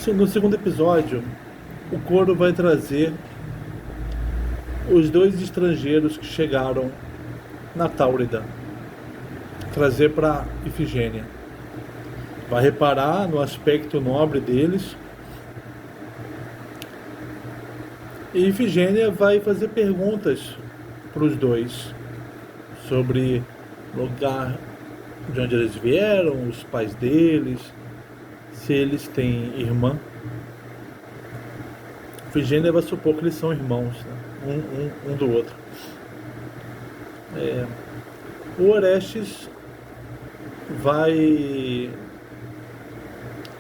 No segundo episódio, o Coro vai trazer os dois estrangeiros que chegaram na Táurida, trazer para Ifigênia. Vai reparar no aspecto nobre deles. E Ifigênia vai fazer perguntas para os dois sobre o lugar de onde eles vieram, os pais deles, se eles têm irmã. Ifigênia vai supor que eles são irmãos, né? um do outro. O Orestes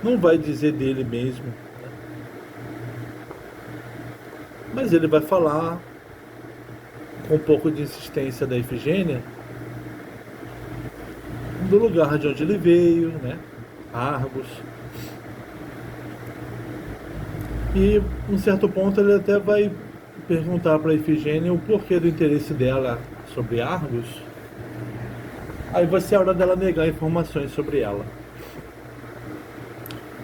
não vai dizer dele mesmo, mas ele vai falar com um pouco de insistência da Ifigênia do lugar de onde ele veio, né? Argos. E em certo ponto ele até vai perguntar para a Ifigênia o porquê do interesse dela sobre Argos. Aí vai ser a hora dela negar informações sobre ela.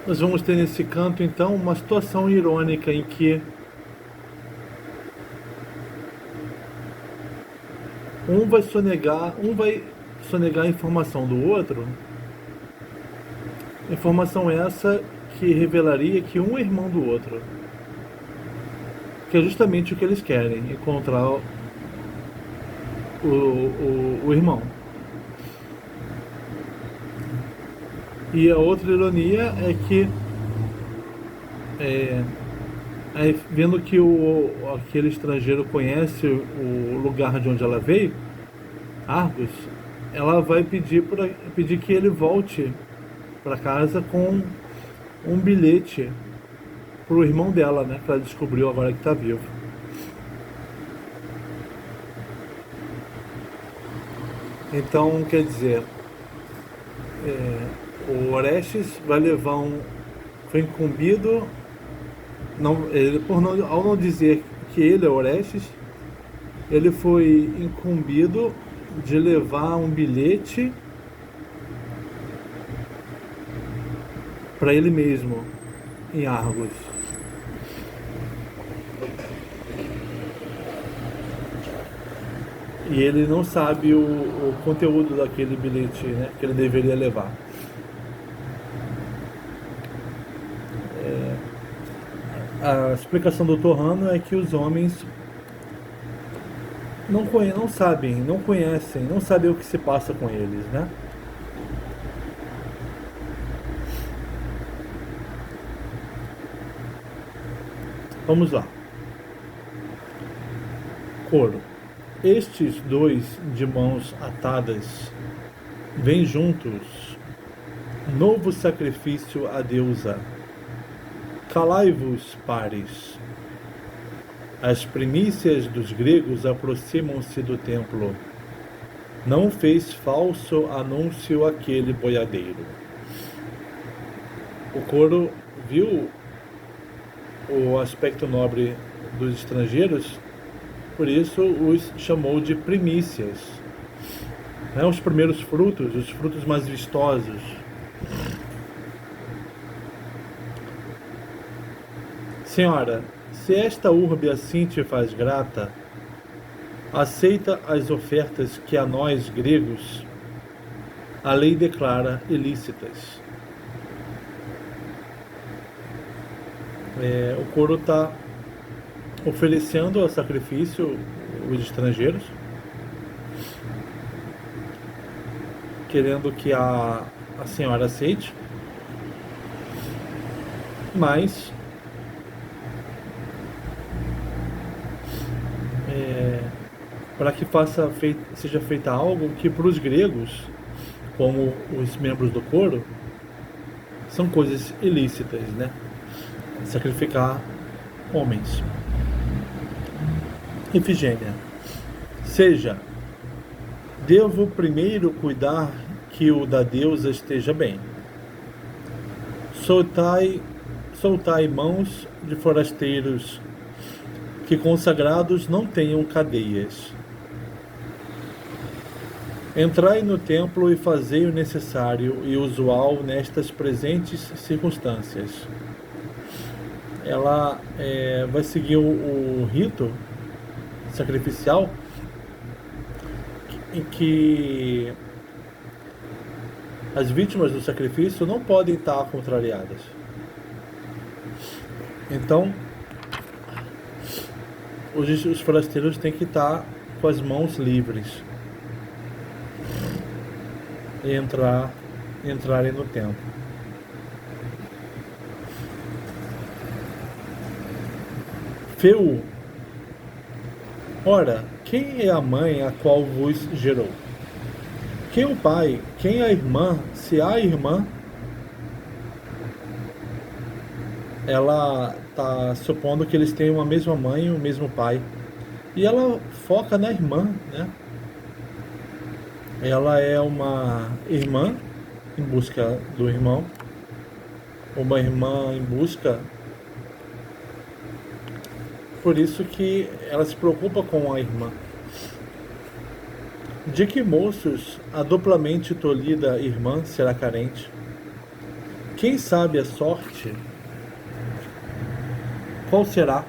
Nós vamos ter nesse canto então uma situação irônica em que um vai sonegar a informação do outro, informação essa que revelaria que um é irmão do outro, que é justamente o que eles querem, encontrar o irmão. E a outra ironia é que vendo que aquele estrangeiro conhece o lugar de onde ela veio, Argos, ela vai pedir que ele volte para casa com um bilhete para o irmão dela, né, que ela descobriu agora que está vivo. Então, quer dizer, o Orestes vai levar foi incumbido, ao não dizer que ele é Orestes, ele foi incumbido de levar um bilhete para ele mesmo em Argos. E ele não sabe o conteúdo daquele bilhete, né, que ele deveria levar. A explicação do Torrano é que os homens não sabem, não conhecem, não sabem o que se passa com eles, né? Vamos lá. Coro. Estes dois de mãos atadas vêm juntos. Novo sacrifício à deusa. Calai-vos, pares. As primícias dos gregos aproximam-se do templo. Não fez falso anúncio aquele boiadeiro. O Coro viu o aspecto nobre dos estrangeiros, por isso os chamou de primícias, né? Os primeiros frutos, os frutos mais vistosos. Senhora, se esta urbe assim te faz grata, aceita as ofertas que a nós, gregos, a lei declara ilícitas. O Coro está oferecendo a sacrifício os estrangeiros, querendo que a senhora aceite, mas para que seja feita algo que para os gregos, como os membros do Coro, são coisas ilícitas, né? Sacrificar homens. Ifigênia. Seja, devo primeiro cuidar que o da deusa esteja bem. Soltai mãos de forasteiros, que consagrados não tenham cadeias. Entrai no templo e fazei o necessário e usual nestas presentes circunstâncias. ela vai seguir o rito sacrificial em que as vítimas do sacrifício não podem estar contrariadas. Então, os forasteiros têm que estar com as mãos livres e entrarem no templo. Feu. Ora, quem é a mãe a qual vos gerou? Quem o pai? Quem a irmã? Se há irmã, ela está supondo que eles têm uma mesma mãe e o mesmo pai. E ela foca na irmã, né? Ela é uma irmã em busca do irmão, uma irmã em busca. Por isso que ela se preocupa com a irmã. De que moços a duplamente tolhida irmã será carente? Quem sabe a sorte? Qual será?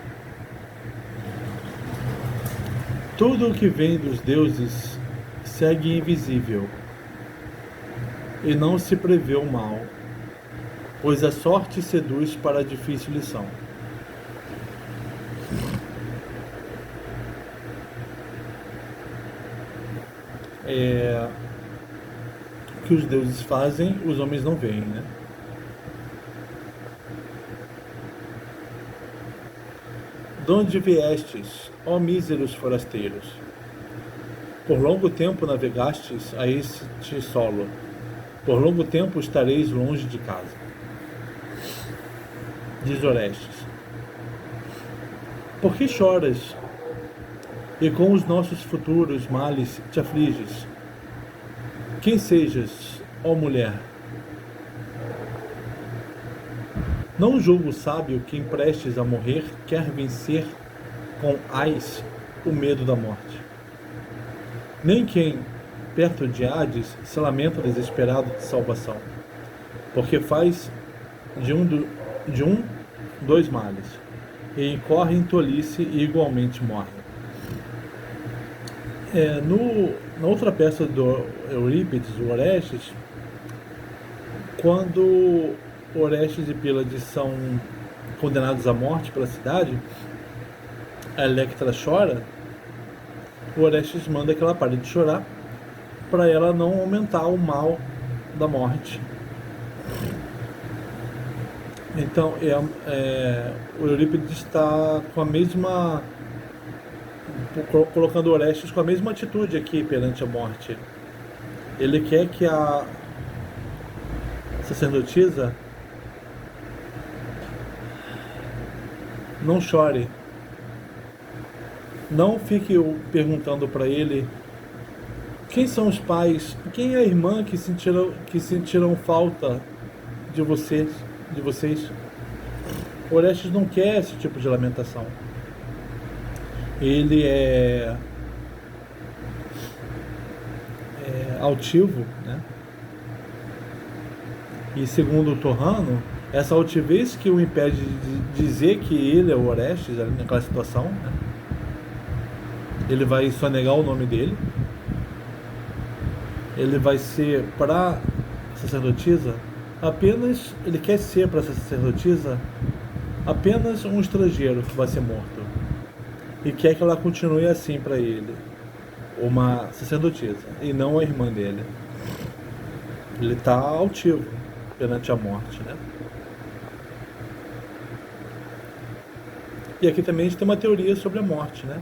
Tudo o que vem dos deuses segue invisível, e não se prevê o mal, pois a sorte seduz para a difícil lição. O que os deuses fazem, os homens não veem, né? Donde viestes, ó míseros forasteiros? Por longo tempo navegastes a este solo. Por longo tempo estareis longe de casa. Diz Orestes. Por que choras? E com os nossos futuros males te afliges? Quem sejas, ó mulher? Não julgo sábio quem prestes a morrer quer vencer com ais o medo da morte. Nem quem, perto de Hades, se lamenta desesperado de salvação, porque faz de um dois males, e incorre em tolice e igualmente morre. Na outra peça do Eurípides, o Orestes, quando Orestes e Pílades são condenados à morte pela cidade, a Electra chora, o Orestes manda que ela pare de chorar para ela não aumentar o mal da morte. Então, o Eurípides está com a mesma, colocando Orestes com a mesma atitude aqui perante a morte. Ele quer que a sacerdotisa não chore. Não fique perguntando para ele quem são os pais, quem é a irmã que sentiram falta de vocês. Orestes não quer esse tipo de lamentação. Ele é altivo, né? E segundo o Torrano, essa altivez que o impede de dizer que ele é o Orestes naquela situação, né? Ele vai sonegar o nome dele. Ele vai ser para a sacerdotisa apenas, ele quer ser para essa sacerdotisa apenas um estrangeiro que vai ser morto. E quer que ela continue assim para ele, uma sacerdotisa, e não a irmã dele. Ele está altivo perante a morte, né? E aqui também a gente tem uma teoria sobre a morte, né?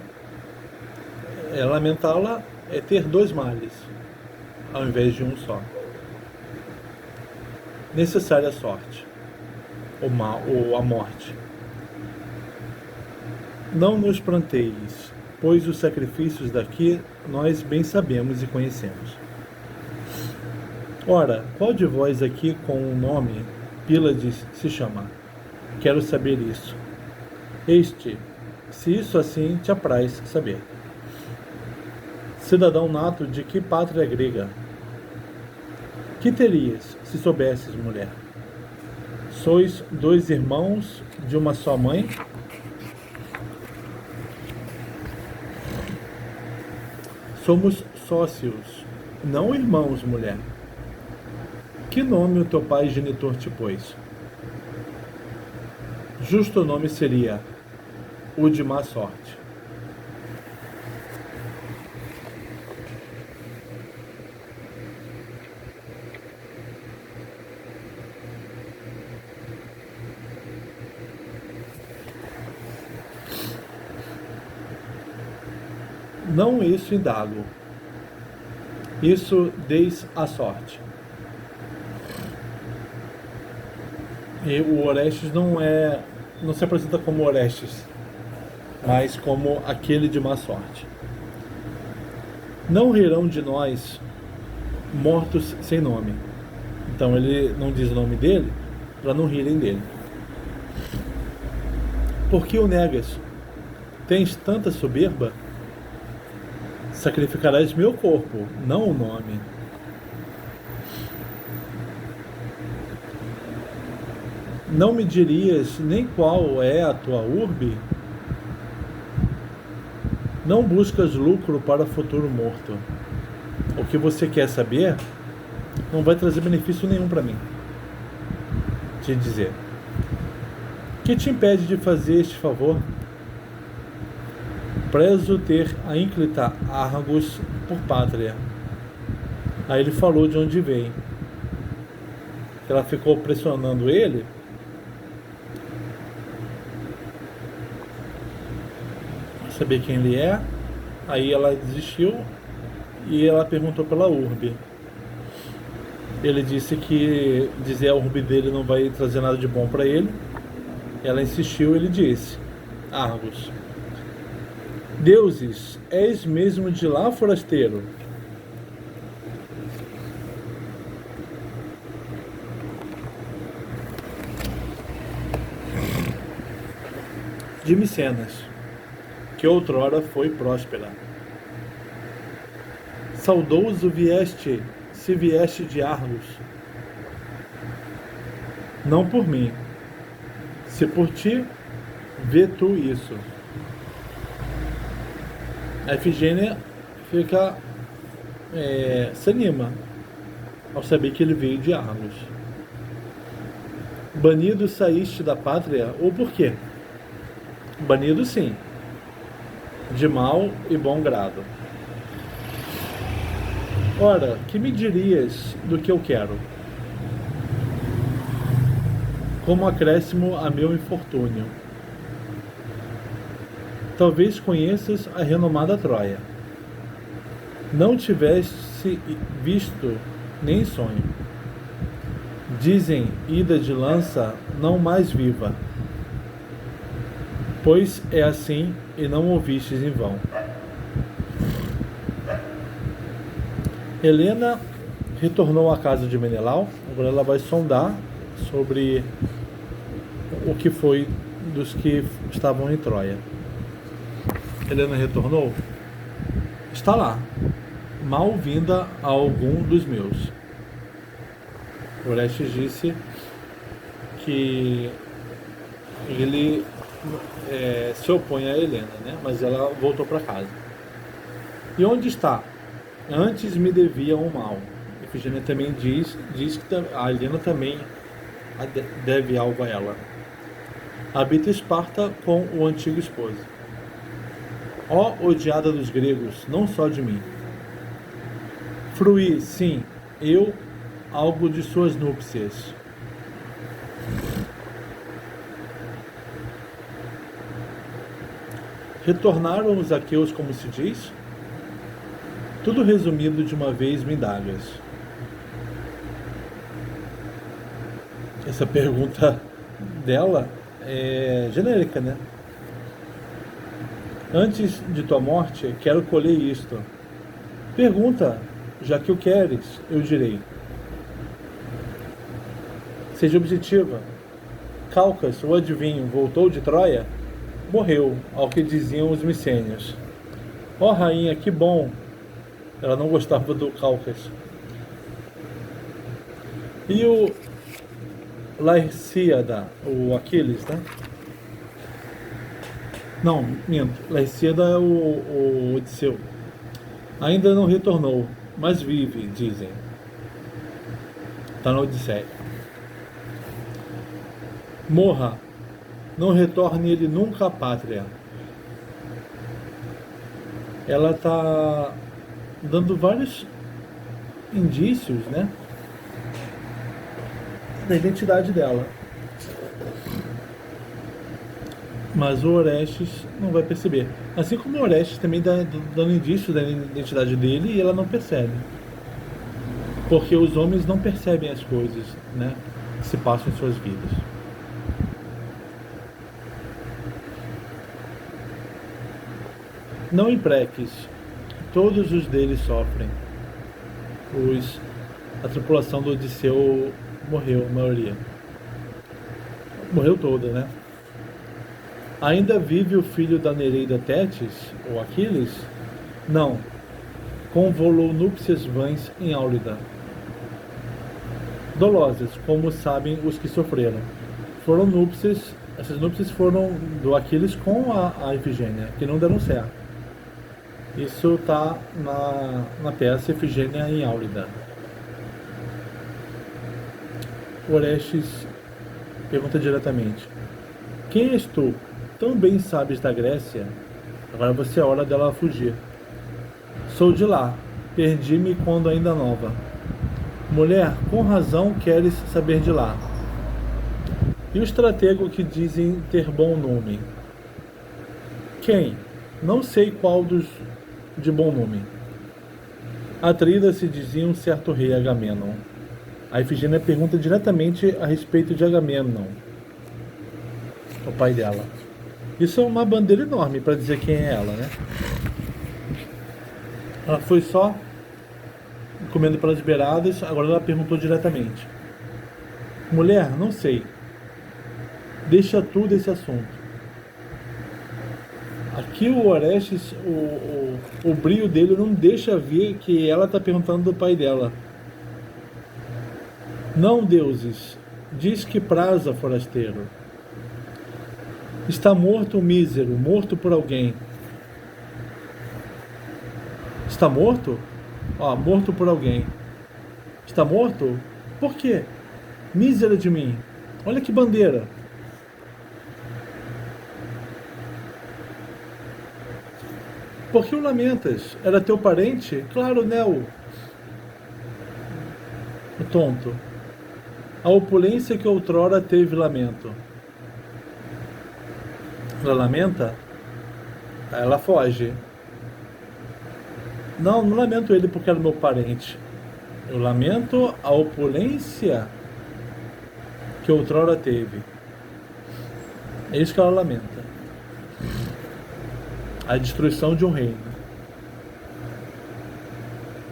Lamentá-la é ter dois males, ao invés de um só. Necessária a sorte, ou a morte. Não nos pranteis, pois os sacrifícios daqui nós bem sabemos e conhecemos. Ora, qual de vós aqui com o nome Pílades se chama? Quero saber isso. Se isso assim te apraz saber. Cidadão nato de que pátria grega? Que terias, se soubesses, mulher? Sois dois irmãos de uma só mãe? Somos sócios, não irmãos, mulher. Que nome o teu pai genitor te pôs? Justo nome seria o de má sorte. Não isso indago, isso deis a sorte. E o Orestes não se apresenta como Orestes, mas como aquele de má sorte. Não rirão de nós mortos sem nome. Então ele não diz o nome dele para não rirem dele. Por que o negas? Tens tanta soberba? Sacrificarás meu corpo, não o nome. Não me dirias nem qual é a tua urbe? Não buscas lucro para futuro morto. O que você quer saber não vai trazer benefício nenhum para mim. Te dizer. Que te impede de fazer este favor? Prezo ter a ínclita Argos por pátria. Aí ele falou de onde veio. Ela ficou pressionando ele. Saber quem ele é. Aí ela desistiu e ela perguntou pela urbe. Ele disse que dizer a urbe dele não vai trazer nada de bom para ele. Ela insistiu, ele disse: Argos. Deuses, és mesmo de lá, forasteiro? De Micenas, que outrora foi próspera. Saudoso vieste, se vieste de Argos. Não por mim, se por ti, vê tu isso. A Efigênia se anima ao saber que ele veio de Argos. Banido saíste da pátria, ou por quê? Banido sim, de mau e bom grado. Ora, que me dirias do que eu quero? Como acréscimo a meu infortúnio. Talvez conheças a renomada Troia. Não tivesse visto nem sonho. Dizem ida de lança não mais viva. Pois é assim e não ouvistes em vão. Helena retornou à casa de Menelau. Agora ela vai sondar sobre o que foi dos que estavam em Troia. Helena retornou? Está lá, mal-vinda a algum dos meus. Orestes disse que ele se opõe a Helena, né? Mas ela voltou para casa. E onde está? Antes me devia um mal. Efigênia também diz que a Helena também deve algo a ela. Habita Esparta com o antigo esposo. Ó odiada dos gregos, não só de mim. Fruí, sim, eu, algo de suas núpcias. Retornaram os aqueus, como se diz? Tudo resumido de uma vez me indagas. Essa pergunta dela é genérica, né? Antes de tua morte, quero colher isto. Pergunta, já que o queres, eu direi. Seja objetiva. Calcas, o adivinho, voltou de Troia? Morreu, ao que diziam os micênios. Ó rainha, que bom! Ela não gostava do Calcas. E o Laercíada, o Aquiles, né? Não, minto. Laercíada é o Odisseu. Ainda não retornou, mas vive, dizem. Está na Odisseia. Morra, não retorne ele nunca à pátria. Ela está dando vários indícios, né, da identidade dela. Mas o Orestes não vai perceber. Assim como o Orestes também dando indícios da identidade dele e ela não percebe. Porque os homens não percebem as coisas, né, que se passam em suas vidas. Não impreques, todos os deles sofrem. A tripulação do Odisseu morreu, a maioria. Morreu toda, né? Ainda vive o filho da Nereida Tétis, ou Aquiles? Não. Convolou núpcias vãs em Áulida. Dolosas, como sabem os que sofreram. Foram núpcias, essas núpcias foram do Aquiles com a Ifigênia, que não deram certo. Isso está na peça Ifigênia em Áulida. Orestes pergunta diretamente: quem és tu? Tão bem sabes da Grécia? Agora você é hora dela fugir. Sou de lá. Perdi-me quando ainda nova. Mulher, com razão queres saber de lá. E o estratego que dizem ter bom nome? Quem? Não sei qual dos de bom nome. Atrida se dizia um certo rei Agamenon. A Ifigênia pergunta diretamente a respeito de Agamenon, o pai dela. Isso é uma bandeira enorme para dizer quem é ela, né? Ela foi só comendo pelas beiradas, agora ela perguntou diretamente. Mulher, não sei. Deixa tudo esse assunto. Aqui o Orestes, o brilho dele não deixa ver que ela está perguntando do pai dela. Não, deuses, diz que praza, forasteiro. Está morto o mísero, morto por alguém. Está morto? Morto por alguém. Está morto? Por quê? Mísera de mim. Olha que bandeira. Por que o lamentas? Era teu parente? Claro, né, o tonto. A opulência que outrora teve lamento. Ela lamenta? Ela foge. Não lamento ele porque era meu parente. Eu lamento a opulência que outrora teve. É isso que ela lamenta. A destruição de um reino.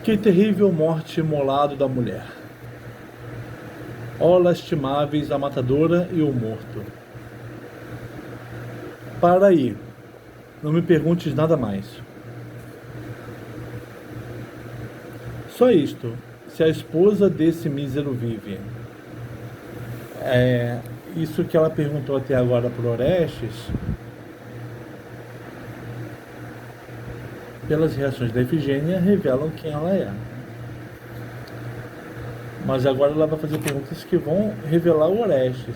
Que terrível morte imolado da mulher. Ó lastimáveis a matadora e o morto. Para aí. Não me perguntes nada mais. Só isto. Se a esposa desse mísero vive. Isso que ela perguntou até agora para Orestes, pelas reações da Ifigênia, revelam quem ela é. Mas agora ela vai fazer perguntas que vão revelar o Orestes.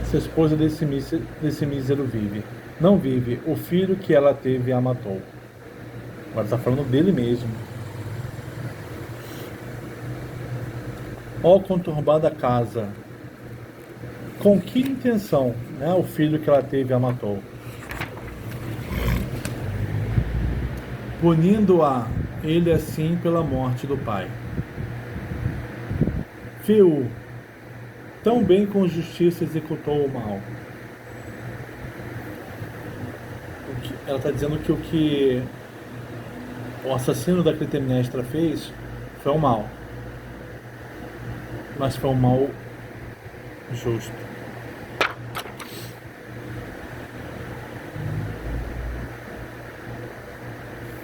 Se a esposa desse mísero vive. Não vive. O filho que ela teve a matou. Agora está falando dele mesmo. Ó conturbada casa. Com que intenção, né, o filho que ela teve a matou? Punindo-a ele assim pela morte do pai. Feu, tão bem com justiça executou o mal. Ela está dizendo que o que o assassino da Clitemnestra fez foi um mal. Mas foi um mal justo.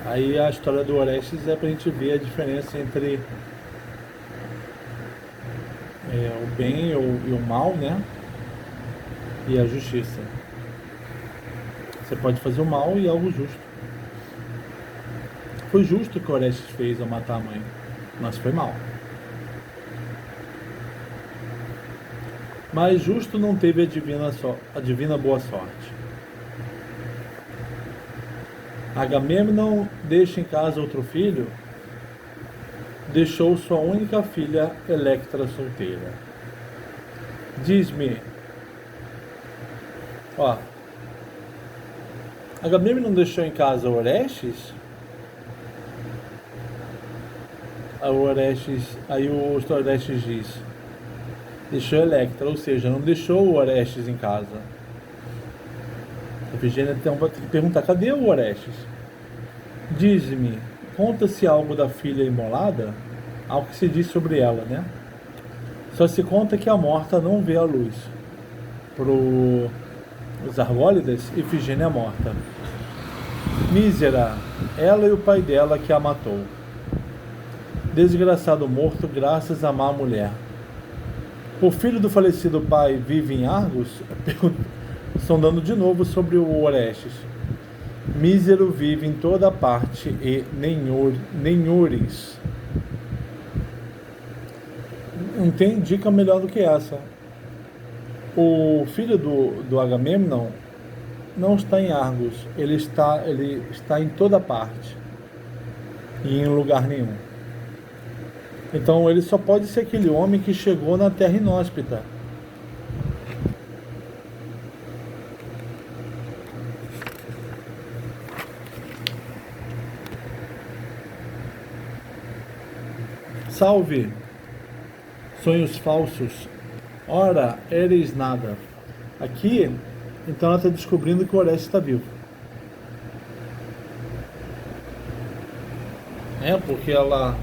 Aí a história do Orestes é para a gente ver a diferença entre o bem e o mal, né? E a justiça. Você pode fazer o mal e algo justo. Foi justo o que Orestes fez ao matar a mãe, mas foi mal. Mas justo não teve a divina boa sorte. Agamemnon deixa em casa outro filho, deixou sua única filha Electra solteira. Diz-me, ó, Agamemnon deixou em casa Orestes? Aí o Orestes diz, deixou Electra, ou seja, não deixou o Orestes em casa. A Efigênia então vai ter que perguntar, cadê o Orestes? Diz-me, conta-se algo da filha imolada? Algo que se diz sobre ela, né? Só se conta que a morta não vê a luz. Pro os Argólidas, Efigênia é morta. Mísera, ela e o pai dela que a matou. Desgraçado morto graças à má mulher. O filho do falecido pai vive em Argos? Sondando de novo sobre o Orestes. Mísero vive em toda parte e nenhures. Não tem dica melhor do que essa. O filho do Agamemnon não está em Argos, ele está em toda parte e em lugar nenhum. Então ele só pode ser aquele homem que chegou na terra inóspita. Salve, sonhos falsos. Ora, eres nada. Aqui, então ela está descobrindo que o Orestes está vivo. Porque ela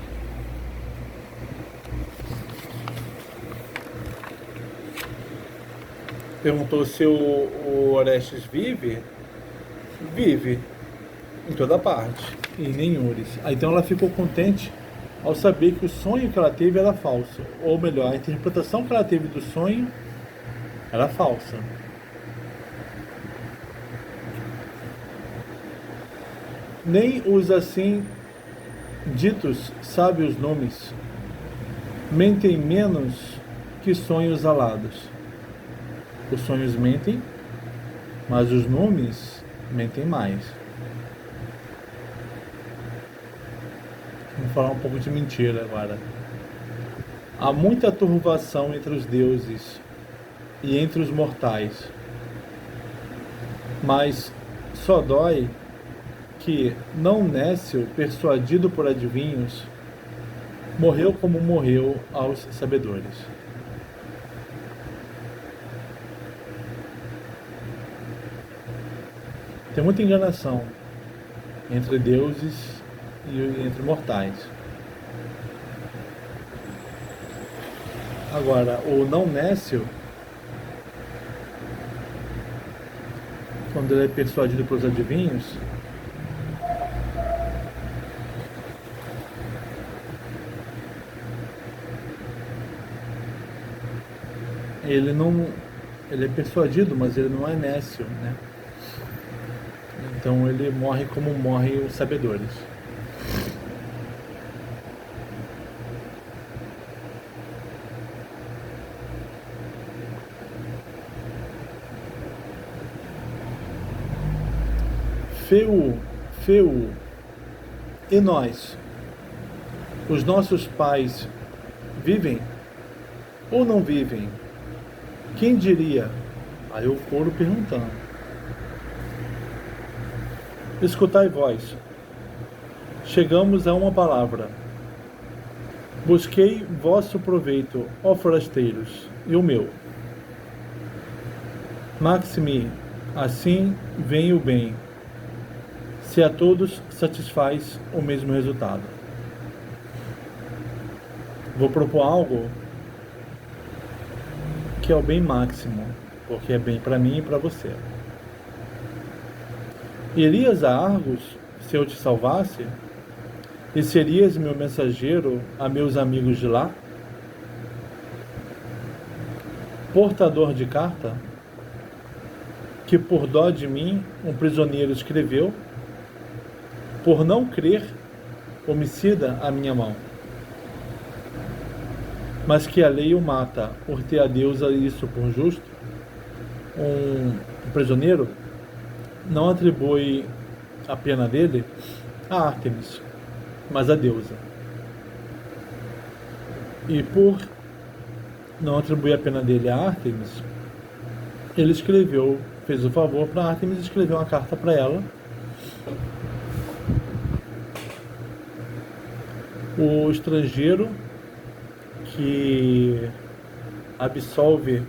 perguntou se o Orestes vive. Vive em toda parte, em nenhures. Então ela ficou contente ao saber que o sonho que ela teve era falso. Ou melhor, a interpretação que ela teve do sonho era falsa. Nem os assim ditos sábios nomes mentem menos que sonhos alados. Os sonhos mentem, mas os nomes mentem mais. Vamos falar um pouco de mentira agora. Há muita turvação entre os deuses e entre os mortais, mas só dói que não Nécio, persuadido por adivinhos, morreu como morreu aos sabedores. Tem muita enganação entre deuses e entre mortais. Agora, o não Nécio, quando ele é persuadido pelos adivinhos, ele é persuadido, mas ele não é nécio, né? Então ele morre como morrem os sabedores. Feu, e nós? Os nossos pais vivem ou não vivem? Quem diria? Aí o coro perguntando. Escutai vós. Chegamos a uma palavra. Busquei vosso proveito, ó forasteiros, e o meu. Maximi, assim vem o bem, se a todos satisfaz o mesmo resultado. Vou propor algo que é o bem máximo, porque é bem para mim e para você. Irias a Argos se eu te salvasse? E serias meu mensageiro a meus amigos de lá? portador de carta, que por dó de mim um prisioneiro escreveu, por não crer, homicida a minha mão. Mas que a lei o mata, por ter a deusa isso por justo, um prisioneiro não atribui a pena dele a Ártemis, mas a deusa. E por não atribuir a pena dele a Ártemis, ele fez o favor para Ártemis e escreveu uma carta para ela. O estrangeiro que absolve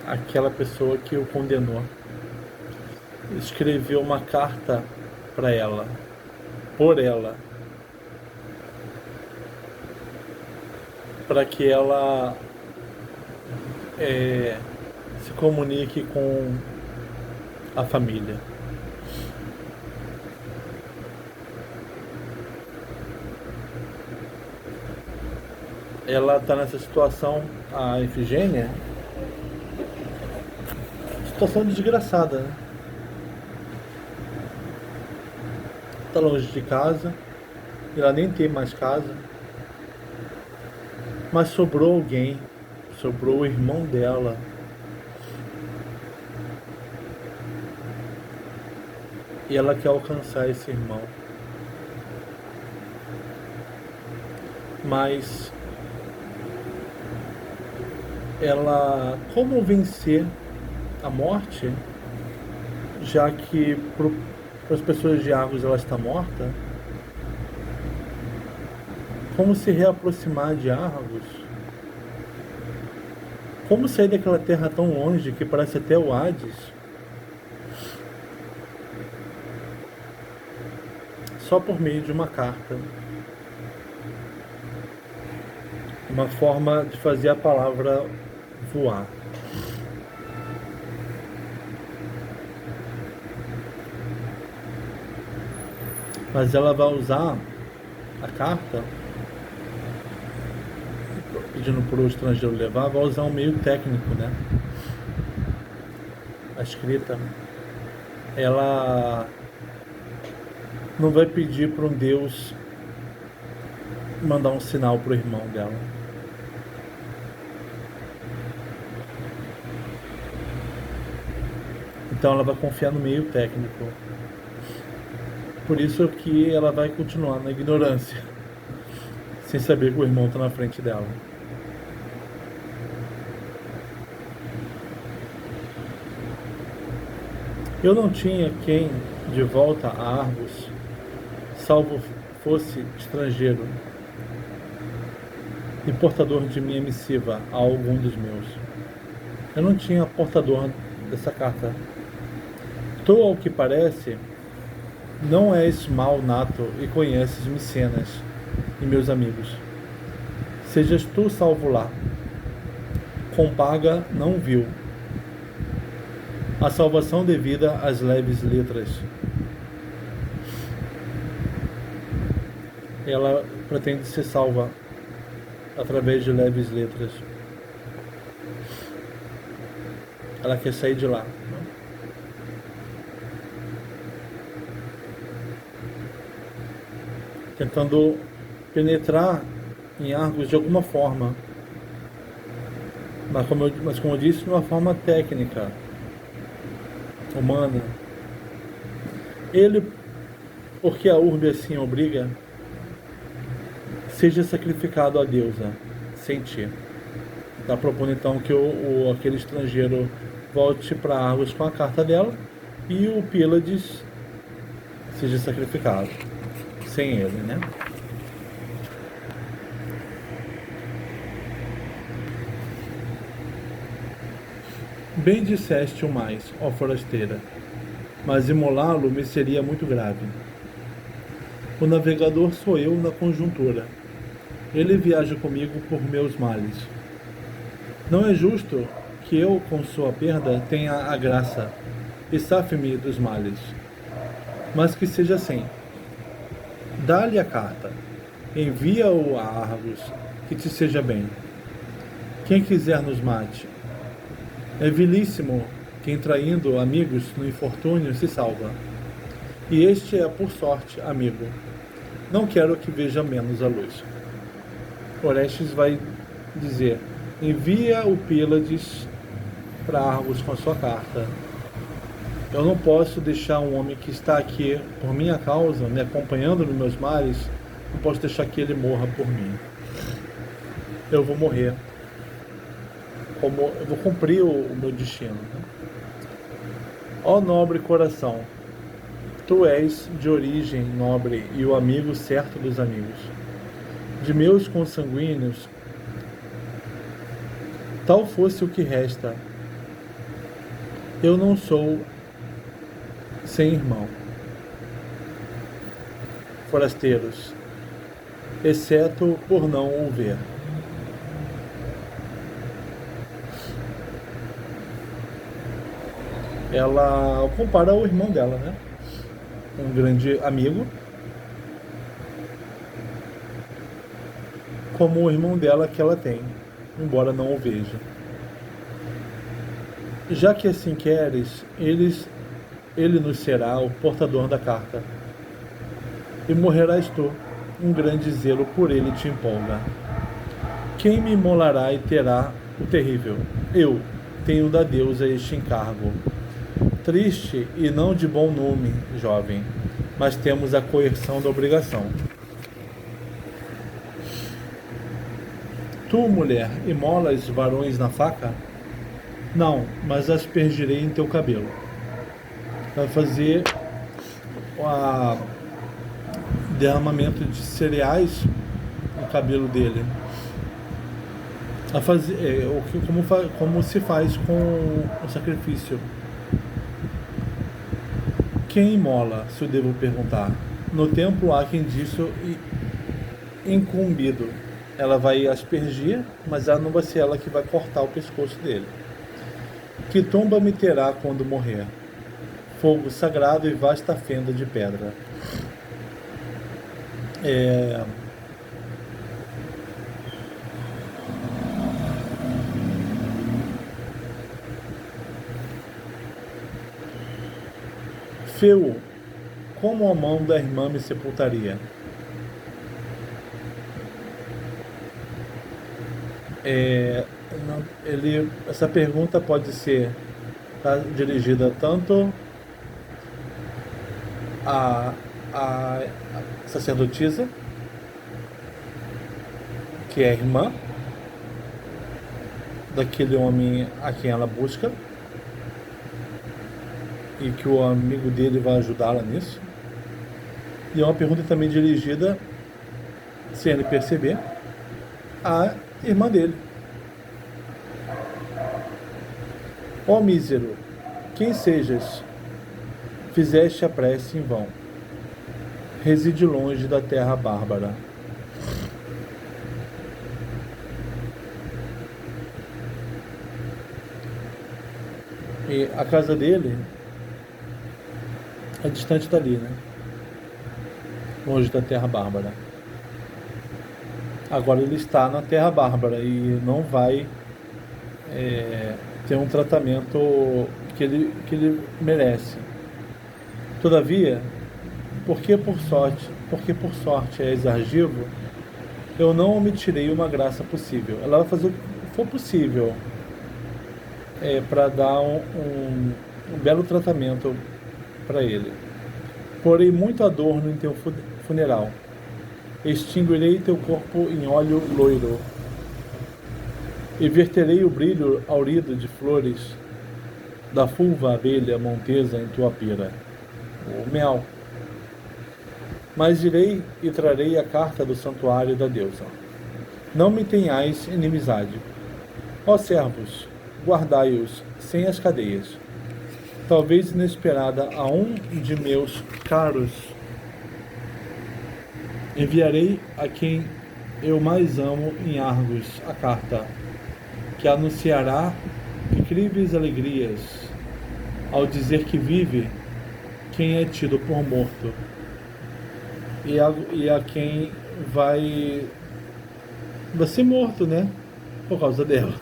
aquela pessoa que o condenou escreveu uma carta para ela, por ela, para que ela se comunique com a família. Ela está nessa situação, a Efigênia, situação desgraçada, né? Está longe de casa, ela nem tem mais casa, mas sobrou alguém, sobrou o irmão dela. E ela quer alcançar esse irmão. Mas ela, como vencer a morte, já que para as pessoas de Argos ela está morta, como se reaproximar de Argos? Como sair daquela terra tão longe que parece até o Hades? Só por meio de uma carta. Uma forma de fazer a palavra voar. Mas ela vai usar a carta, pedindo para o estrangeiro levar, vai usar um meio técnico, né? A escrita, ela não vai pedir para um Deus mandar um sinal para o irmão dela. Então ela vai confiar no meio técnico. Por isso que ela vai continuar na ignorância, sem saber que o irmão está na frente dela. Eu não tinha quem de volta a Argos, salvo fosse estrangeiro e portador de minha missiva a algum dos meus. Eu não tinha portador dessa carta. Tu, ao que parece, não és mal nato e conheces Micenas e meus amigos. Sejas tu salvo lá. Com paga não viu. A salvação devida às leves letras. Ela pretende ser salva através de leves letras. Ela quer sair de lá. Tentando penetrar em Argos de alguma forma, mas como eu disse, de uma forma técnica, humana. Ele, porque a urbe assim obriga, seja sacrificado a deusa, sem ti. Está propondo então que aquele estrangeiro volte para Argos com a carta dela e o Pílades seja sacrificado. Sem ele, né? Bem disseste o mais, ó forasteira, mas imolá-lo me seria muito grave. O navegador sou eu na conjuntura. Ele viaja comigo por meus males. Não é justo que eu, com sua perda, tenha a graça e safe-me dos males. Mas que seja assim. Dá-lhe a carta, envia-o a Argos, que te seja bem. Quem quiser nos mate. É vilíssimo quem, traindo amigos no infortúnio, se salva. E este é, por sorte, amigo. Não quero que veja menos a luz. Orestes vai dizer: envia o Pílades para Argos com a sua carta. Eu não posso deixar um homem que está aqui por minha causa, me acompanhando nos meus mares, não posso deixar que ele morra por mim. Eu vou morrer. Eu vou cumprir o meu destino. Ó nobre coração, tu és de origem nobre e o amigo certo dos amigos. De meus consanguíneos, tal fosse o que resta. Eu não sou sem irmão. Forasteiros, exceto por não o ver. Ela compara o irmão dela, né? Um grande amigo, como o irmão dela que ela tem, embora não o veja. Já que assim queres, ele nos será o portador da carta. E morrerás tu, um grande zelo por ele te empolga. Quem me imolará e terá o terrível? Eu tenho da deusa este encargo. Triste e não de bom nome, jovem, mas temos a coerção da obrigação. Tu, mulher, imolas varões na faca? Não, mas aspergirei em teu cabelo. Vai fazer o derramamento de cereais no cabelo dele. Como se faz com o sacrifício. Quem imola, se eu devo perguntar? No templo há quem disso incumbido. Ela vai aspergir, mas ela não vai ser ela que vai cortar o pescoço dele. Que tumba me terá quando morrer? Fogo sagrado e vasta fenda de pedra. Feu, como a mão da irmã me sepultaria? Essa pergunta pode ser dirigida tanto à sacerdotisa, que é a irmã daquele homem a quem ela busca, e que o amigo dele vai ajudá-la nisso. E é uma pergunta também dirigida, se ele perceber, à irmã dele. Ó mísero, quem sejas, fizeste a prece em vão. Reside longe da terra bárbara. E a casa dele é distante dali, né? Longe da terra bárbara. Agora ele está na terra bárbara e não vai ter um tratamento que ele merece. Todavia, porque por sorte és argivo, eu não omitirei uma graça possível. Ela vai fazer o que for possível para dar um belo tratamento para ele. Porei muito adorno em teu funeral. Extinguirei teu corpo em óleo loiro. E verterei o brilho aurido de flores da fulva abelha montesa em tua pira. O mel. Mas irei e trarei a carta do santuário da deusa. Não me tenhais inimizade. Ó servos, guardai-os sem as cadeias. Talvez inesperada a um de meus caros, enviarei a quem eu mais amo em Argos a carta, que anunciará incríveis alegrias, ao dizer que vive quem é tido por morto, e a quem vai ser morto, né? por causa dela.